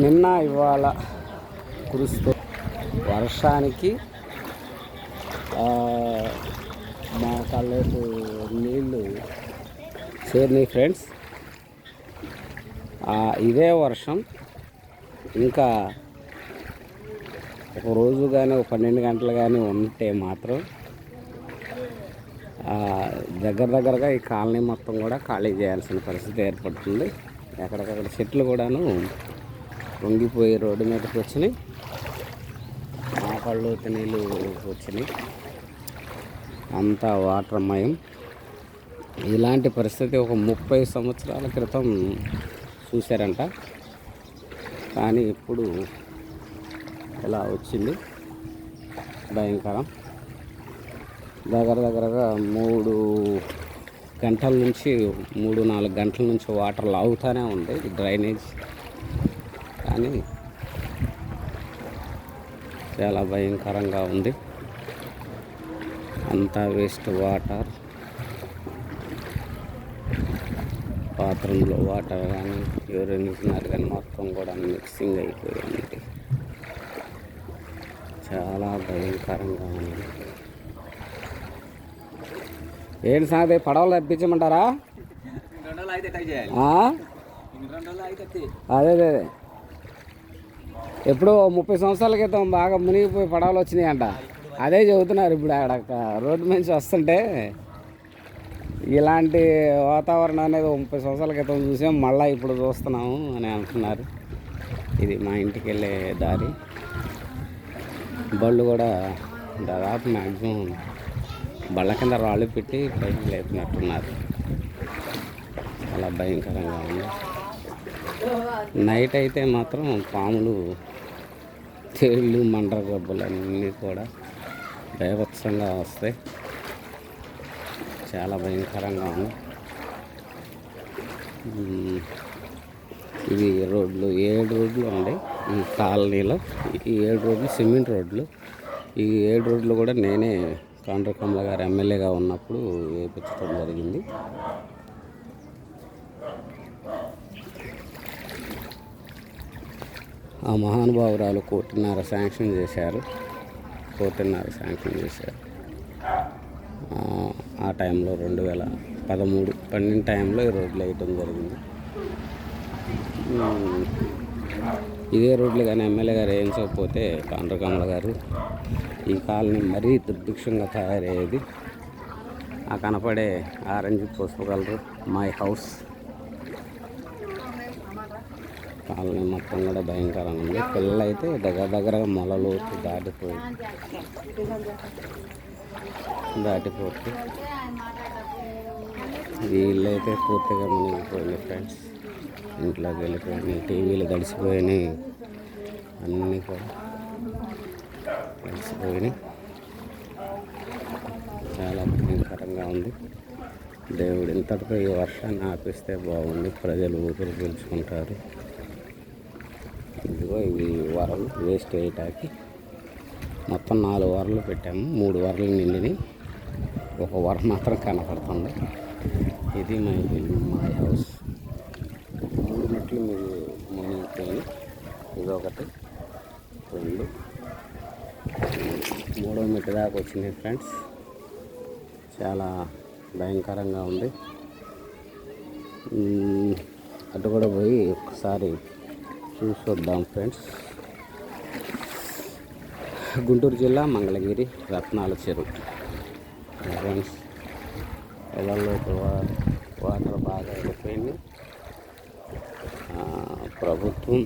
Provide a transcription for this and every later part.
నిన్న ఇవాళ కురుస్తూ వర్షానికి మా కళ్ళకు నీళ్ళు చేరినాయి ఫ్రెండ్స్. ఇదే వర్షం ఇంకా ఒక రోజు కానీ ఒక 12 గంటలు కానీ ఉంటే మాత్రం దగ్గరగా ఈ కాలనీ మొత్తం కూడా ఖాళీ చేయాల్సిన పరిస్థితి ఏర్పడుతుంది. ఎక్కడికక్కడ చెట్లు కూడాను వంగిపోయి రోడ్డు మీదకి వచ్చినాయి, మా కళ్ళలోకి నీళ్ళు వచ్చినాయి, అంతా వాటర్మయం. ఇలాంటి పరిస్థితి ఒక 30 సంవత్సరాల క్రితం చూశారంట, కానీ ఇప్పుడు ఇలా వచ్చింది. భయంకరం. దగ్గరగా 3 గంటల నుంచి 3-4 గంటల నుంచి వాటర్ లాగుతూనే ఉంది డ్రైనేజ్, కానీ చాలా భయంకరంగా ఉంది. అంతా వేస్ట్ వాటర్, బాత్రూంలో వాటర్ కానీ యూరినేషన్ కానీ మొత్తం కూడా మిక్సింగ్ అయిపోయింది. చాలా భయంకరంగా ఉంది. ఏంటి సంగతి, పడవలు తెప్పించమంటారా? అదే ఎప్పుడో 30 సంవత్సరాల క్రితం బాగా మునిగిపోయి పడవలు వచ్చినాయంట. అదే చెబుతున్నారు ఇప్పుడు. అక్కడ రోడ్డు నుంచి వస్తుంటే ఇలాంటి వాతావరణం అనేది 30 సంవత్సరాల క్రితం చూసాం, మళ్ళీ ఇప్పుడు చూస్తున్నాము అని అంటున్నారు. ఇది మా ఇంటికి వెళ్ళే దారి. బళ్ళు కూడా దాదాపు మ్యాక్సిమం బళ్ళ కింద రాళ్ళు పెట్టి పైకి లేపినట్టున్నారు. చాలా భయంకరంగా ఉంది. నైట్ అయితే మాత్రం పాములు, తేళ్ళు, మండ్ర గబ్బులు అన్నీ కూడా బీభత్సంగా వస్తాయి. చాలా భయంకరంగా ఉంది. ఇవి రోడ్లు 7 రోడ్లు ఉన్నాయి ఈ కాలనీలో. ఈ 7 రోడ్లు సిమెంట్ రోడ్లు. ఈ 7 రోడ్లు కూడా నేనే కాండ్ర కమల గారు ఎమ్మెల్యేగా ఉన్నప్పుడు వేయించడం జరిగింది. ఆ మహానుభావురాలు 1.5 శాంక్షన్ చేశారు. 1.5 శాంక్షన్ చేశారు ఆ టైంలో 2013-12 టైంలో ఈ రోడ్లు వేయటం జరిగింది. ఇదే రోడ్లు కానీ ఎమ్మెల్యే గారు వేయించకపోతే కాండ్ర కమల గారు ఈ కాలనీ మరీ దుర్భిక్షంగా తయారయ్యేది. ఆ కనపడే ఆరెంజ్ పసుపు కలరు మై హౌస్ కాలనీ మొత్తం కూడా భయంకరంగా ఉంది. పిల్లలు అయితే దగ్గరగా మొలలోకి దాటిపోతూ వీళ్ళైతే పూర్తిగా మునిగిపోయింది ఫ్రెండ్స్. ఇంట్లోకి వెళ్ళిపోయినాయి, టీవీలు తడిసిపోయినాయి, అన్నీ కూడా తడిసిపోయినాయి. చాలా భయంకరంగా ఉంది. దేవుడు ఇంతటితో ఈ వర్షాన్ని ఆపిస్తే బాగుంది. ప్రజలు ఊపిరి పీల్చుకుంటారు. ఇదిగో ఇవి వరలు వేస్ట్ వేయటానికి మొత్తం 4 వరలు పెట్టాము. 3 వరలు నిండిని, ఒక వర మాత్రం కనపడుతుంది. ఇది మై హౌస్. 3 మెట్లు మునిగిపోయి, ఇది 1, 2, 3వ మెట్టు దాకా వచ్చింది ఫ్రెండ్స్. చాలా భయంకరంగా ఉంది. అటు కూడా పోయి ఒకసారి చూసి వద్దాం ఫ్రెండ్స్. గుంటూరు జిల్లా మంగళగిరి రత్నాల చెరువు ఫ్రెండ్స్. ఇళ్ళలోకి వాటర్ బాగా వెళ్ళిపోయింది. ప్రభుత్వం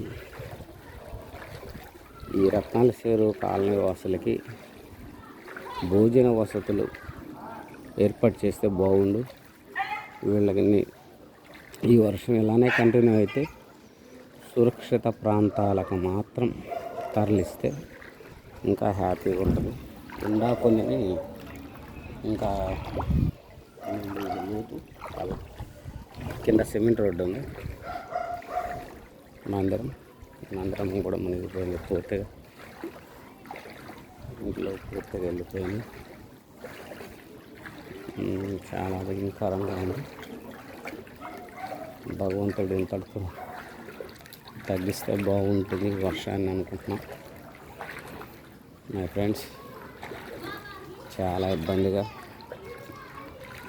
ఈ రత్నాల చెరువు కాలనీ వాసులకి భోజన వసతులు ఏర్పాటు చేస్తే బాగుండు. వీళ్ళకి ఈ వర్షం ఇలానే కంటిన్యూ అయితే సురక్షిత ప్రాంతాలకు మాత్రం తరలిస్తే ఇంకా హ్యాపీగా ఉంటుంది. కొన్ని ఇంకా కింద సిమెంట్ రోడ్డు ఉంది. మందిరం కూడా మునిగిపోయింది పూర్తిగా. ఇంట్లో పూర్తిగా వెళ్ళిపోయింది. చాలా భయంకరంగా ఉంది. భగవంతుడు ఇంతటితో తగ్గిస్తే బాగుంటుంది వర్షాన్ని అనుకుంటున్నాం మై ఫ్రెండ్స్. చాలా ఇబ్బందిగా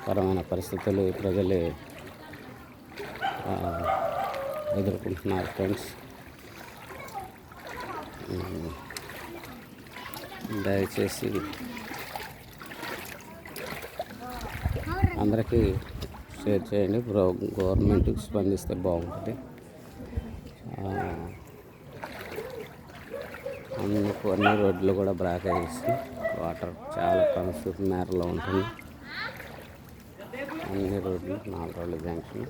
పరమైన పరిస్థితులు ప్రజలు ఎదుర్కొంటున్నారు ఫ్రెండ్స్. దయచేసి అందరికీ షేర్ చేయండి. గవర్నమెంట్ స్పందిస్తే బాగుంటుంది. అన్ని రోడ్లు కూడా బ్లాక్ అయ్యేసి వాటర్ చాలా పరిస్థితి మేరలో ఉంటుంది. అన్ని రోడ్లు 4 రోడ్ల జంక్షన్.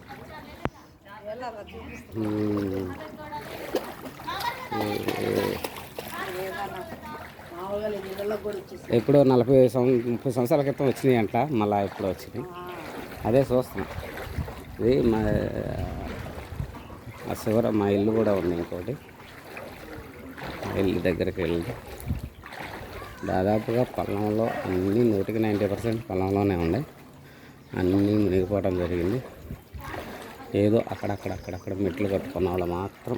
ఎప్పుడో 30 సంవత్సరాల క్రితం వచ్చినాయి అంట, మళ్ళీ ఎప్పుడో వచ్చినాయి. అదే చూస్తున్నాం. ఇది మా చివర మా ఇల్లు కూడా ఉంది. ఇంకోటి ఇల్లు దగ్గరికి వెళ్ళి దాదాపుగా పొలంలో అన్నీ 90% పొలంలోనే ఉన్నాయి. అన్నీ మునిగిపోవడం జరిగింది. ఏదో అక్కడక్కడ మెట్లు కట్టుకున్న వాళ్ళు మాత్రం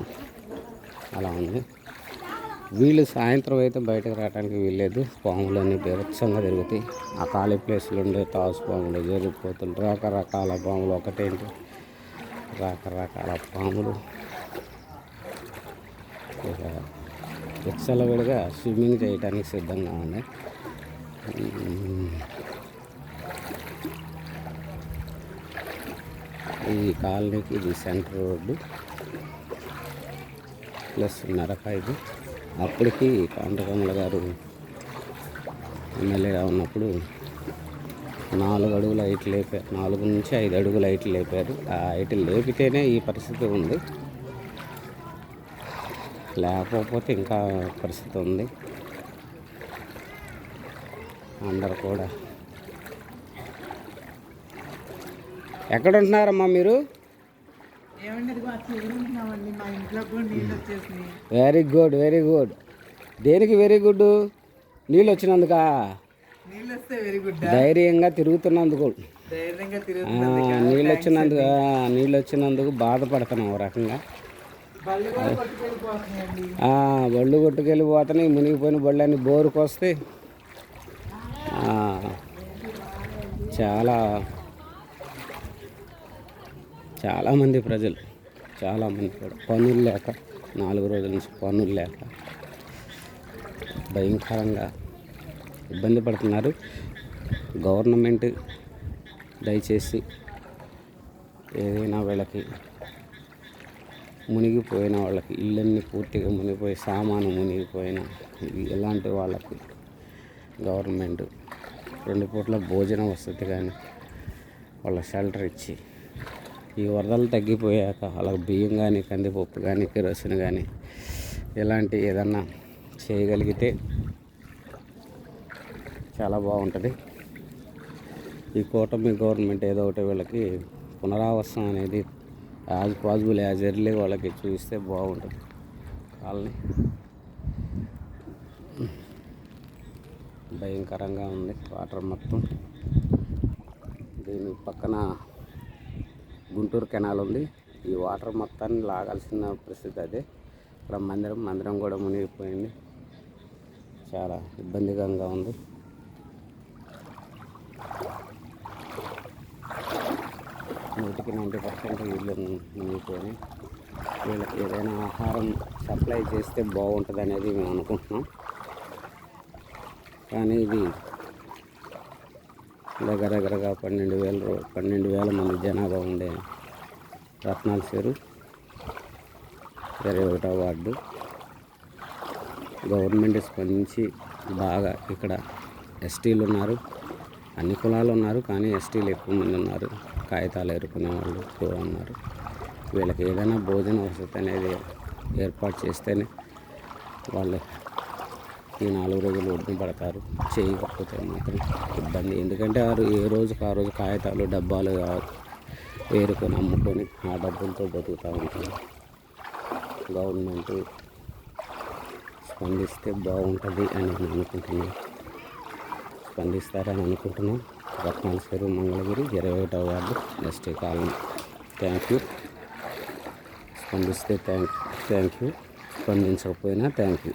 అలా ఉంది. వీళ్ళు సాయంత్రం అయితే బయటకు రావడానికి వీల్లేదు. పాములన్నీ బీభత్సంగా తిరుగుతాయి. ఆ ఖాళీ ప్లేస్లు ఉండే తాసు పాములు, జరిగిపోతులు, రకరకాల పాములు. ఒకటేంటి రకరకాల పాములు. ఇక విచ్చలవిడిగా స్విమ్మింగ్ చేయడానికి సిద్ధంగా ఉంది. ఈ కాలనీకి ఇది సెంటర్ రోడ్డు ప్లస్ నరక. ఇది అప్పటికి కాండ్రకమల గారు ఎమ్మెల్యేగా ఉన్నప్పుడు 4 అడుగుల హైట్ లేపారు. 4 నుంచి 5 అడుగుల హైట్ లేపారు. ఆ హైట్ లేపితేనే ఈ పరిస్థితి ఉంది, లేకపోతే ఇంకా పరిస్థితి ఉంది. అందరు కూడా ఎక్కడ ఉంటున్నారమ్మా మీరు? Very good, very good. దేనికి వెరీ గుడ్? నీళ్ళు వచ్చినందుక? ధైర్యంగా తిరుగుతున్నందుకు, నీళ్ళు వచ్చినందుకు బాధపడుతున్నాం. ఒక రకంగా బళ్ళు కొట్టుకెళ్ళిపోతున్నాయి. మునిగిపోయిన బళ్ళని బోరుకు వస్తే చాలామంది ప్రజలు, చాలామంది కూడా పనులు లేక, 4 రోజుల నుంచి పనులు లేక భయంకరంగా ఇబ్బంది పడుతున్నారు. గవర్నమెంట్ దయచేసి ఏదైనా వీళ్ళకి మునిగిపోయిన వాళ్ళకి, ఇళ్ళన్నీ పూర్తిగా మునిగిపోయి సామాను మునిగిపోయిన ఇలాంటి వాళ్ళకి గవర్నమెంట్ 2 పూట్ల భోజన వసతి కానీ వాళ్ళ షెల్టర్ ఇచ్చి, ఈ వరదలు తగ్గిపోయాక వాళ్ళకి బియ్యం కానీ, కందిపప్పు కానీ, కిరోసిన్ కానీ ఇలాంటి ఏదన్నా చేయగలిగితే చాలా బాగుంటుంది. ఈ కూటమి గవర్నమెంట్ ఏదో ఒకటి వీళ్ళకి పునరావాసం అనేది యాజ్ పాసిబుల్, యాజ్ ఎర్లీ వాళ్ళకి చూపిస్తే బాగుంటుంది. వాళ్ళని భయంకరంగా ఉంది వాటర్ మొత్తం. దీని పక్కన గుంటూరు కెనాల్ ఉంది. ఈ వాటర్ మొత్తాన్ని లాగాల్సిన పరిస్థితి అదే. ఇక్కడ మందిరం కూడా మునిగిపోయింది. చాలా ఇబ్బందికరంగా ఉంది. నూటికి 90% ఇళ్ళు మునిగిపోయినాయి. వీళ్ళకి ఏదైనా ఆహారం సప్లై చేస్తే బాగుంటుంది అనేది మేము అనుకుంటున్నాం. కానీ ఇది దగ్గరగా 12,000 మంది జనాభా ఉండే రత్నాల చెరువు 21వ వార్డు. గవర్నమెంట్ స్పందించి బాగా, ఇక్కడ ఎస్టీలు ఉన్నారు, అన్ని కులాలు ఉన్నారు, కానీ ఎస్టీలు ఎక్కువ మంది ఉన్నారు. కాగితాలు ఏరుకునే వాళ్ళు ఎక్కువ ఉన్నారు. వీళ్ళకి ఏదైనా భోజన వసతి అనేది ఏర్పాటు చేస్తేనే వాళ్ళు ఈ 4 రోజులు ఒడ్డున పడతారు. చేయకపోతే మాత్రం ఇబ్బంది. ఎందుకంటే ఏ రోజుకు ఆ రోజు కాగితాలు, డబ్బాలు ఏరుకొని అమ్ముకొని ఆ డబ్బులతో బతుకుతూ ఉంటారు. గవర్నమెంట్ స్పందిస్తే బాగుంటుంది అని నేను అనుకుంటున్నాను. స్పందిస్తారని అనుకుంటున్నాం. రత్నాల చెరువు, మంగళగిరి, 21వ ward, ST colony. Thank you. స్పందిస్తే థ్యాంక్ యూ, స్పందించకపోయినా థ్యాంక్ యూ.